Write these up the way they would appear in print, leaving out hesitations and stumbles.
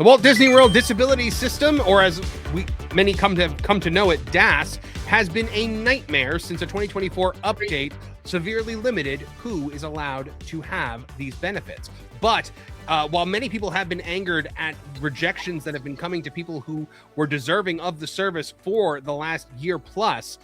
The Walt Disney World Disability System, or as many come to know it, DAS, has been a nightmare since a 2024 update severely limited who is allowed to have these benefits. But while many people have been angered at rejections that have been coming to people who were deserving of the service for the last year plus,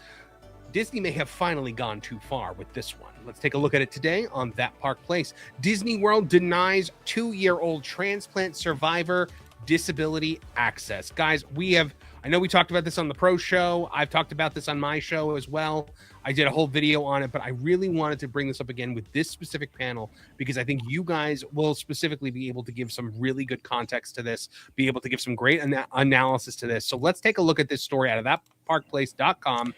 Disney may have finally gone too far with this one. Let's take a look at it today on That Park Place. Disney World denies 2-year-old transplant survivor disability access. Guys, I know we talked about this on the Pro Show. I've talked about this on my show as well. I did a whole video on it, but I really wanted to bring this up again with this specific panel because I think you guys will specifically be able to give some really good context to this, be able to give some great analysis to this. So let's take a look at this story out of thatparkplace.com.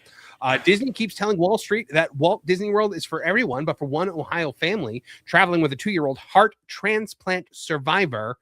Disney keeps telling Wall Street that Walt Disney World is for everyone, but for one Ohio family traveling with a 2-year-old heart transplant survivor.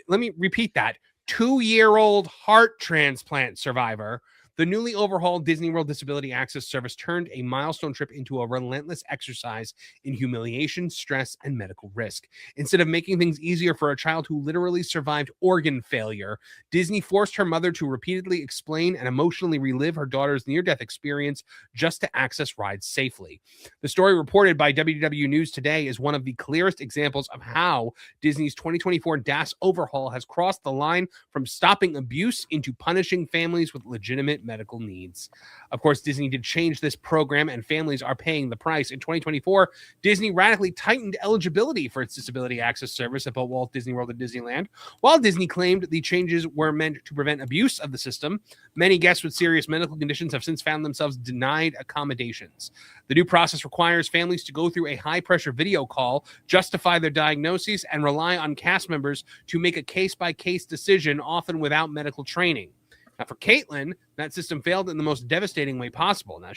Let me repeat that. 2-year-old heart transplant survivor. The newly overhauled Disney World Disability Access Service turned a milestone trip into a relentless exercise in humiliation, stress, and medical risk. Instead of making things easier for a child who literally survived organ failure, Disney forced her mother to repeatedly explain and emotionally relive her daughter's near-death experience just to access rides safely. The story reported by WDW News Today is one of the clearest examples of how Disney's 2024 DAS overhaul has crossed the line from stopping abuse into punishing families with legitimate medical needs. Of course, Disney did change this program and families are paying the price. In 2024, Disney radically tightened eligibility for its disability access service at both Walt Disney World and Disneyland. While Disney claimed the changes were meant to prevent abuse of the system, many guests with serious medical conditions have since found themselves denied accommodations. The new process requires families to go through a high-pressure video call, justify their diagnoses, and rely on cast members to make a case-by-case decision, often without medical training. Now, for Caitlin, that system failed in the most devastating way possible. Now,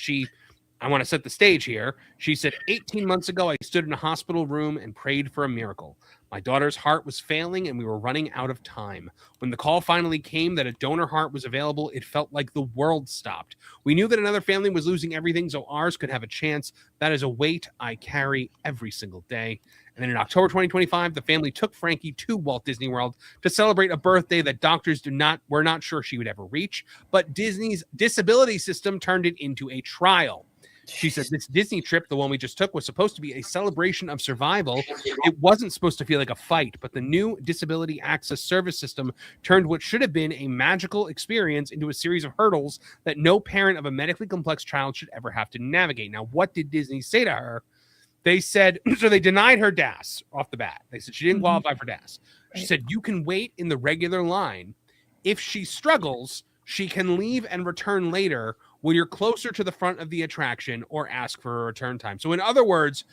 I want to set the stage here. She said, 18 months ago, I stood in a hospital room and prayed for a miracle. My daughter's heart was failing and we were running out of time. When the call finally came that a donor heart was available, it felt like the world stopped. We knew that another family was losing everything so ours could have a chance. That is a weight I carry every single day. And then in October 2025, the family took Frankie to Walt Disney World to celebrate a birthday that doctors were not sure she would ever reach. But Disney's disability system turned it into a trial. She said this Disney trip, the one we just took, was supposed to be a celebration of survival. It wasn't supposed to feel like a fight, but the new disability access service system turned what should have been a magical experience into a series of hurdles that no parent of a medically complex child should ever have to navigate. Now, what did Disney say to her? They said, so they denied her DAS off the bat. They said she didn't qualify for DAS. She said, you can wait in the regular line. If she struggles, she can leave and return later when you're closer to the front of the attraction or ask for a return time. So in other words,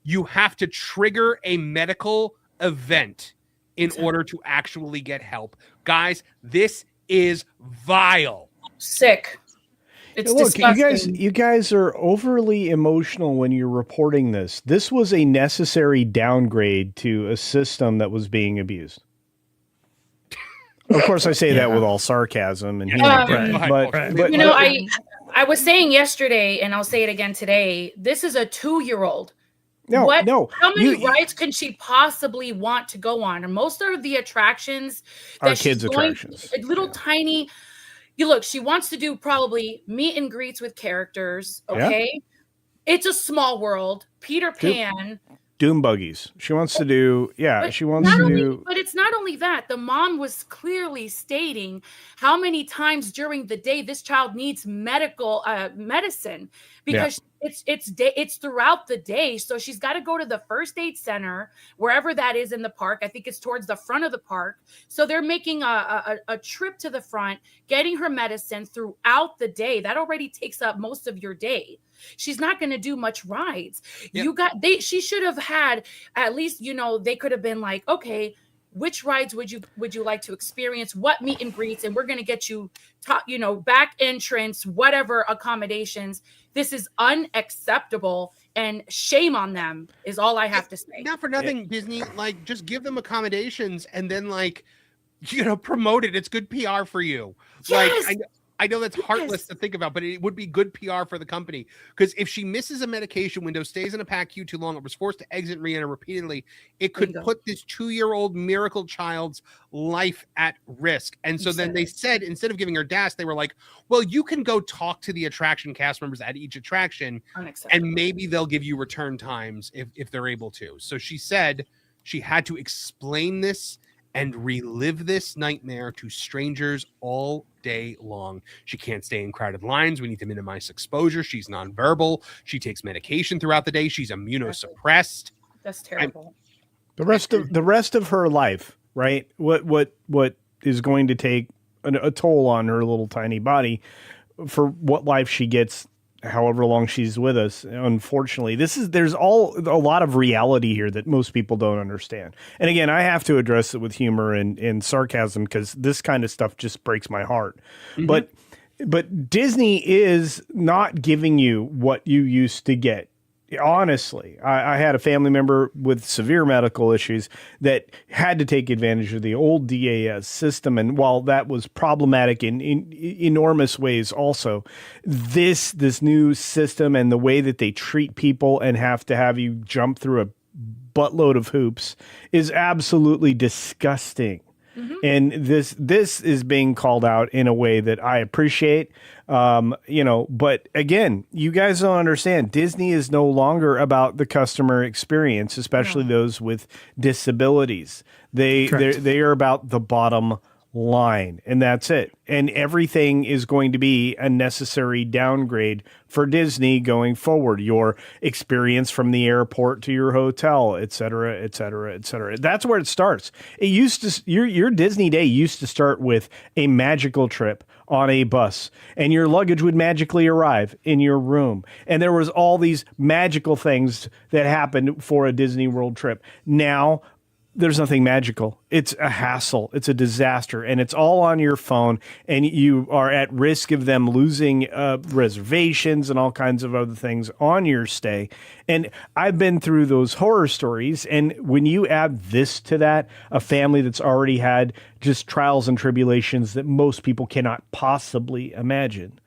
you have to trigger a medical event in order to actually get help. Guys, this is vile. Sick. It's look, disgusting. you guys are overly emotional when you're reporting this. This was a necessary downgrade to a system that was being abused. Of course, I say that with all sarcasm and humor, but you know, I was saying yesterday, and I'll say it again today. This is a 2-year-old. No. How many rides can she possibly want to go on? And most of the attractions are kids' attractions. Little tiny. You look, she wants to do probably meet and greets with characters. Okay. Yeah. It's a small world. Peter Pan. Doom buggies. She wants to do, But it's not only that. The mom was clearly stating how many times during the day this child needs medicine because it's throughout the day. So she's got to go to the first aid center, wherever that is in the park. I think it's towards the front of the park. So they're making a trip to the front, getting her medicine throughout the day. That already takes up most of your day. She's not going to do much rides. Yep. She should have had at least, they could have been like, okay, which rides would you like to experience? What meet and greets? And we're going to get you, back entrance, whatever accommodations. This is unacceptable, and shame on them is all I have to say. Not for nothing, Disney, just give them accommodations and then promote it. It's good PR for you. Yes. I know that's heartless to think about, but it would be good PR for the company, because if she misses a medication window, stays in a PACU too long, or was forced to exit and re-enter repeatedly, it could put this 2-year-old miracle child's life at risk. And so then they said, instead of giving her DAS, they were like, well, you can go talk to the attraction cast members at each attraction, and maybe they'll give you return times if they're able to. So she said she had to explain this and relive this nightmare to strangers all day long. She can't stay in crowded lines. We need to minimize exposure. She's nonverbal. She takes medication throughout the day. She's immunosuppressed. That's terrible. The rest of her life, right? What is going to take a toll on her little tiny body for what life she gets, however long she's with us. Unfortunately, there's a lot of reality here that most people don't understand. And again, I have to address it with humor and sarcasm, because this kind of stuff just breaks my heart. Mm-hmm. But Disney is not giving you what you used to get. Honestly, I had a family member with severe medical issues that had to take advantage of the old DAS system. And while that was problematic in enormous ways also, this new system and the way that they treat people and have to have you jump through a buttload of hoops is absolutely disgusting. Mm-hmm. And this is being called out in a way that I appreciate. But again, you guys don't understand. Disney is no longer about the customer experience, especially those with disabilities. They are about the bottom line, and that's it. And everything is going to be a necessary downgrade for Disney going forward. Your experience from the airport to your hotel, et cetera, et cetera, et cetera. That's where it starts. It used to, your Disney day used to start with a magical trip on a bus, and your luggage would magically arrive in your room. And there was all these magical things that happened for a Disney World trip. Now, there's nothing magical. It's a hassle. It's a disaster. And it's all on your phone. And you are at risk of them losing reservations and all kinds of other things on your stay. And I've been through those horror stories. And when you add this to that, a family that's already had just trials and tribulations that most people cannot possibly imagine.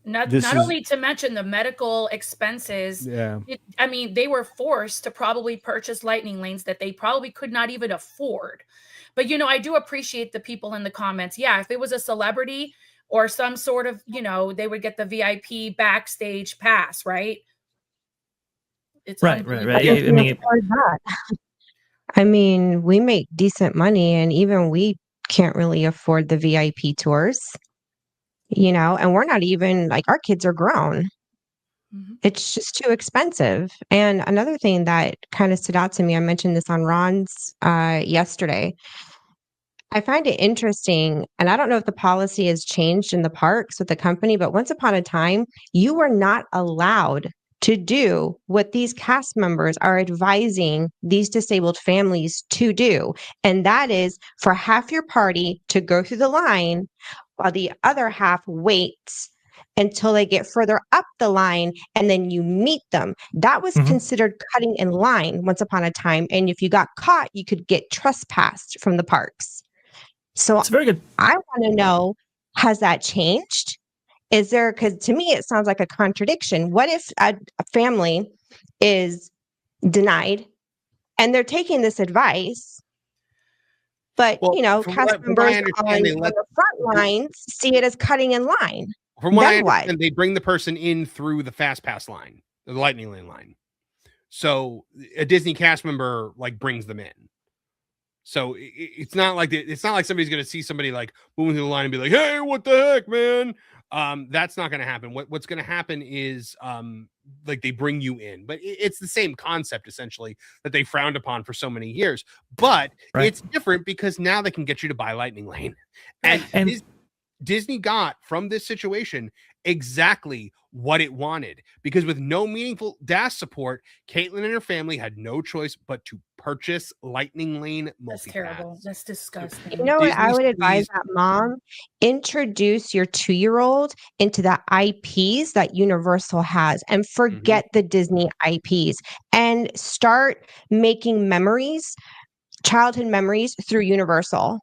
Not only to mention the medical expenses. Yeah. They were forced to probably purchase lightning lanes that they probably could not even afford. But, I do appreciate the people in the comments. Yeah, if it was a celebrity or some sort of, they would get the VIP backstage pass, right? It's right. We make decent money, and even we can't really afford the VIP tours. And we're not even, like, our kids are grown. Mm-hmm. It's just too expensive. And another thing that kind of stood out to me, I mentioned this on Ron's yesterday. I find it interesting, and I don't know if the policy has changed in the parks with the company, but once upon a time, you were not allowed to do what these cast members are advising these disabled families to do. And that is for half your party to go through the line while the other half waits until they get further up the line, and then you meet them. That was considered cutting in line once upon a time. And if you got caught, you could get trespassed from the parks. So it's very good. I want to know, has that changed? Is there, because to me, it sounds like a contradiction. What if a family is denied and they're taking this advice, but, cast members on the front lines see it as cutting in line? From what I understand, they bring the person in through the fast pass line, the lightning lane line. So a Disney cast member brings them in. So it's not like somebody's going to see somebody moving through the line and be like, "Hey, what the heck, man?" That's not going to happen. What's going to happen is they bring you in, but it's the same concept essentially that they frowned upon for so many years. But it's different because now they can get you to buy lightning lane, and Disney got from this situation exactly what it wanted, because with no meaningful DAS support, Caitlin and her family had no choice but to purchase lightning lane multipass. That's terrible. That's disgusting. You know what I would advise that mom? Introduce your 2-year-old into the IPs that Universal has, and forget the Disney IPs, and start making memories, childhood memories through Universal.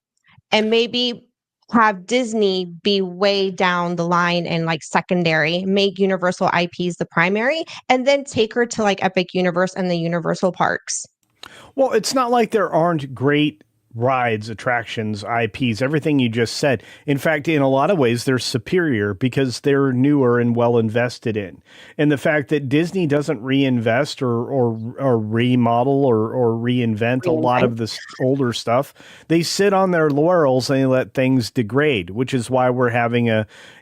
And maybe have Disney be way down the line and like secondary, make Universal IPs the primary, and then take her to like Epic Universe and the Universal parks. Well, it's not like there aren't great rides, attractions, IPs, everything you just said. In fact, in a lot of ways, they're superior because they're newer and well invested in. And the fact that Disney doesn't reinvest or remodel or reinvent a lot of this older stuff, they sit on their laurels and they let things degrade, which is why we're having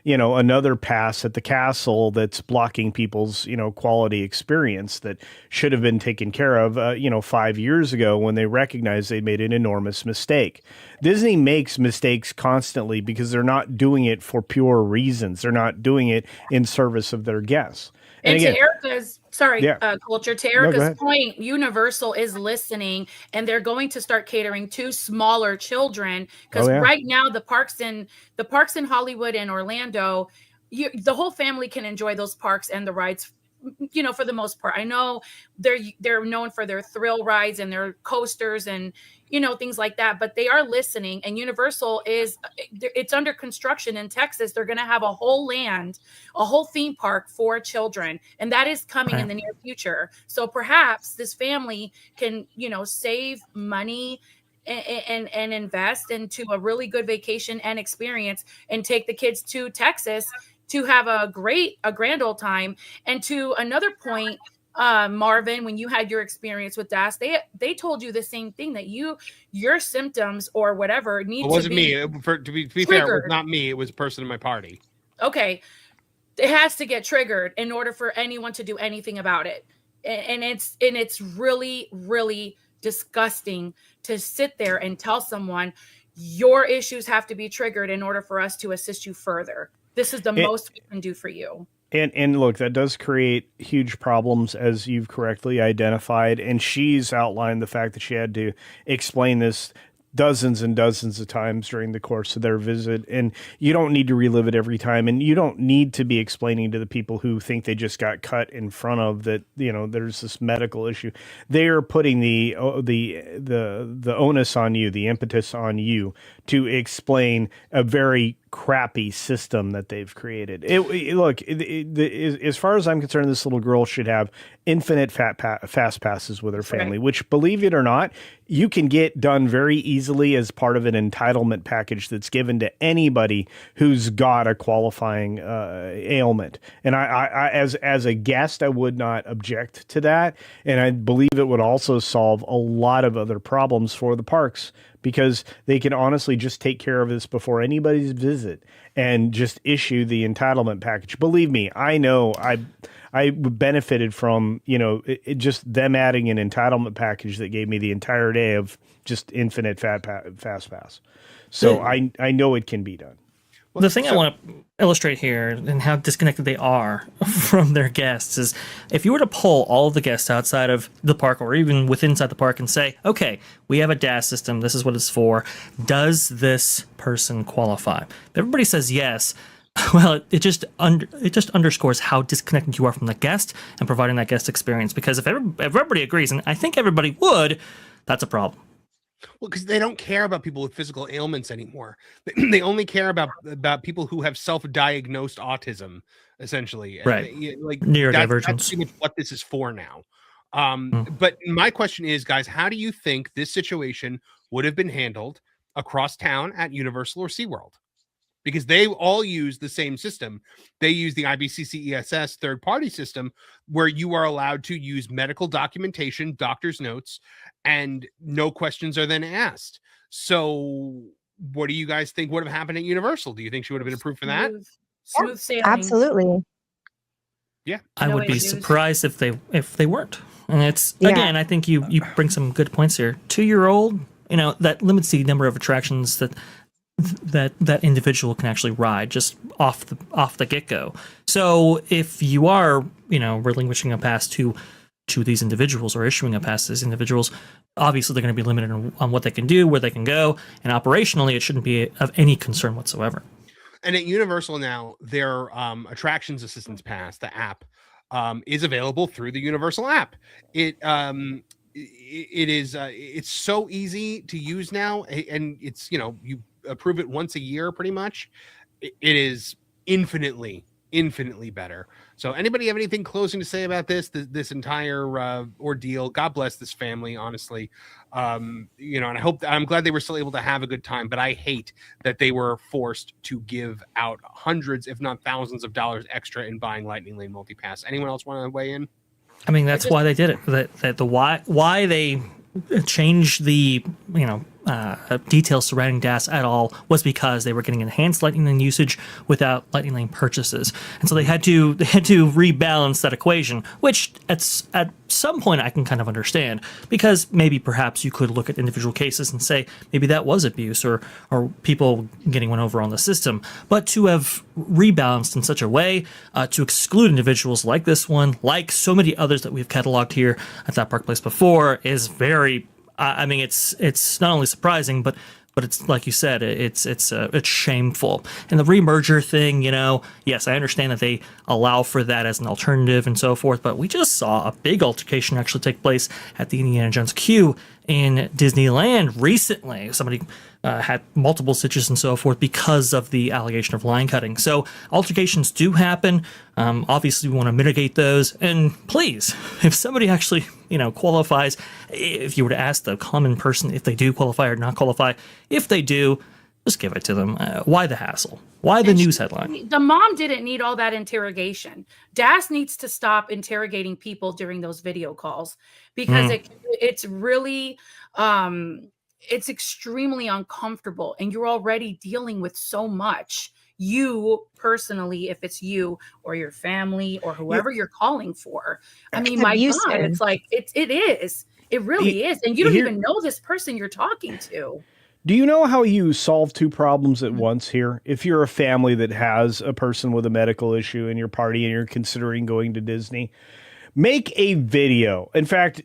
another pass at the castle that's blocking people's, quality experience that should have been taken care of, 5 years ago when they recognized they made an enormous mistake. Disney makes mistakes constantly because they're not doing it for pure reasons. They're not doing it in service of their guests. And again, to Erica's, Culture, to Erica's point, Universal is listening, and they're going to start catering to smaller children because right now the parks in Hollywood and Orlando, the whole family can enjoy those parks and the rides. For the most part, I know they're known for their thrill rides and their coasters and things like that, but they are listening. And Universal it's under construction in Texas. They're going to have a whole theme park for children, and that is coming in the near future. So perhaps this family can save money and invest into a really good vacation and experience and take the kids to Texas to have a grand old time. And to another point, Marvin, when you had your experience with DAS, they told you the same thing, that your symptoms or whatever need to be. It wasn't me. To be fair, it was not me. It was a person in my party. Okay. It has to get triggered in order for anyone to do anything about it. And it's really, really disgusting to sit there and tell someone your issues have to be triggered in order for us to assist you further. This is the most we can do for you. And look, that does create huge problems, as you've correctly identified. And she's outlined the fact that she had to explain this dozens and dozens of times during the course of their visit. And you don't need to relive it every time. And you don't need to be explaining to the people who think they just got cut in front of that, there's this medical issue. They are putting the onus on you, the impetus on you to explain a very crappy system that they've created. As far as I'm concerned, this little girl should have infinite fast passes with her family, which, believe it or not, you can get done very easily as part of an entitlement package that's given to anybody who's got a qualifying ailment. And I as a guest, I would not object to that. And I believe it would also solve a lot of other problems for the parks, because they can honestly just take care of this before anybody's visit and just issue the entitlement package. Believe me, I know I benefited from, just them adding an entitlement package that gave me the entire day of just infinite fast pass. So I know it can be done. Well, the thing I want to illustrate here and how disconnected they are from their guests is, if you were to poll all of the guests outside of the park or even inside the park and say, okay, we have a DAS system, this is what it's for, does this person qualify? If everybody says yes, well, it just underscores how disconnected you are from the guest and providing that guest experience. Because if everybody agrees, and I think everybody would, that's a problem. Well, because they don't care about people with physical ailments anymore. They only care about people who have self-diagnosed autism, essentially. Right. Like neurodivergence. That's pretty much what this is for now. But my question is, guys, how do you think this situation would have been handled across town at Universal or SeaWorld? Because they all use the same system. They use the IBCC ESS third-party system, where you are allowed to use medical documentation, doctor's notes, and no questions are then asked. So what do you guys think would have happened at Universal? Do you think she would have been approved for that? Smooth sailing. Absolutely. Yeah. I would be surprised if they weren't. And it's, again, I think you bring some good points here. 2-year-old, that limits the number of attractions that individual can actually ride just off the get-go. So if you are, relinquishing a pass to these individuals or issuing a pass to these individuals, obviously they're going to be limited on what they can do, where they can go, and operationally it shouldn't be of any concern whatsoever. And at Universal now, their Attractions Assistance Pass, the app, is available through the Universal app. It's so easy to use now, and it's, you approve it once a year, pretty much, it is infinitely better. So anybody have anything closing to say about this entire ordeal? God bless this family, honestly. And I'm glad they were still able to have a good time, but I hate that they were forced to give out hundreds, if not thousands of dollars extra in buying Lightning Lane multipass. Anyone else want to weigh in? I mean, that's why they did it. That the why they changed the details surrounding DAS at all was because they were getting enhanced Lightning Lane usage without Lightning Lane purchases, and so they had to rebalance that equation. Which at some point I can kind of understand, because maybe perhaps you could look at individual cases and say maybe that was abuse or people getting one over on the system. But to have rebalanced in such a way to exclude individuals like this one, like so many others that we've cataloged here at That Park Place before, is very. I mean, it's not only surprising, but it's like you said, it's shameful. And the remerger thing, yes, I understand that they allow for that as an alternative and so forth, but we just saw a big altercation actually take place at the Indiana Jones queue in Disneyland recently. Somebody had multiple stitches and so forth because of the allegation of line cutting. So altercations do happen. Obviously, we want to mitigate those. And please, if somebody actually, qualifies, if you were to ask the common person if they do qualify or not qualify, if they do, just give it to them. Why the hassle? Why the news headline? The mom didn't need all that interrogation. DAS needs to stop interrogating people during those video calls, because it's really it's extremely uncomfortable, and you're already dealing with so much. You personally, if it's you or your family or whoever you're calling for, I mean, my God, it's like it is. It really is, and you don't even know this person you're talking to. Do you know how you solve two problems at once here? If you're a family that has a person with a medical issue in your party and you're considering going to Disney, make a video. In fact,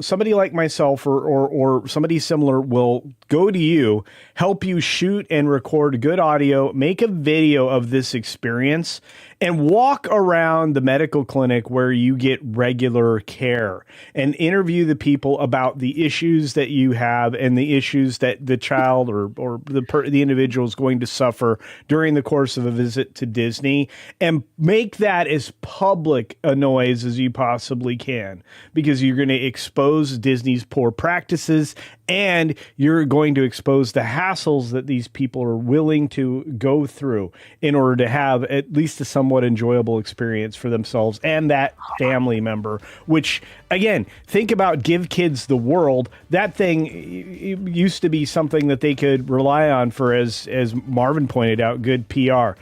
somebody like myself or somebody similar will go to you, help you shoot and record good audio, make a video of this experience, and walk around the medical clinic where you get regular care and interview the people about the issues that you have and the issues that the child or the individual is going to suffer during the course of a visit to Disney, and make that as public a noise as you possibly can, because you're going to expose Disney's poor practices and you're going to expose the hassles that these people are willing to go through in order to have at least a somewhat enjoyable experience for themselves and that family member. Which, again, think about Give Kids the World. That thing used to be something that they could rely on for, as Marvin pointed out, good PR.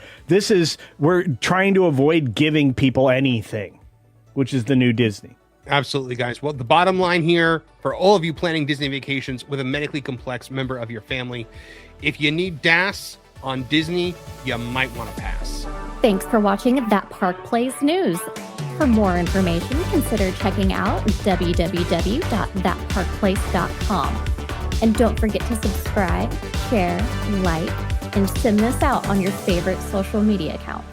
We're trying to avoid giving people anything, which is the new Disney. Absolutely, guys. Well, the bottom line here for all of you planning Disney vacations with a medically complex member of your family, if you need DAS on Disney, you might want to pass. Thanks for watching That Park Place News. For more information, consider checking out www.thatparkplace.com. And don't forget to subscribe, share, like, and send this out on your favorite social media accounts.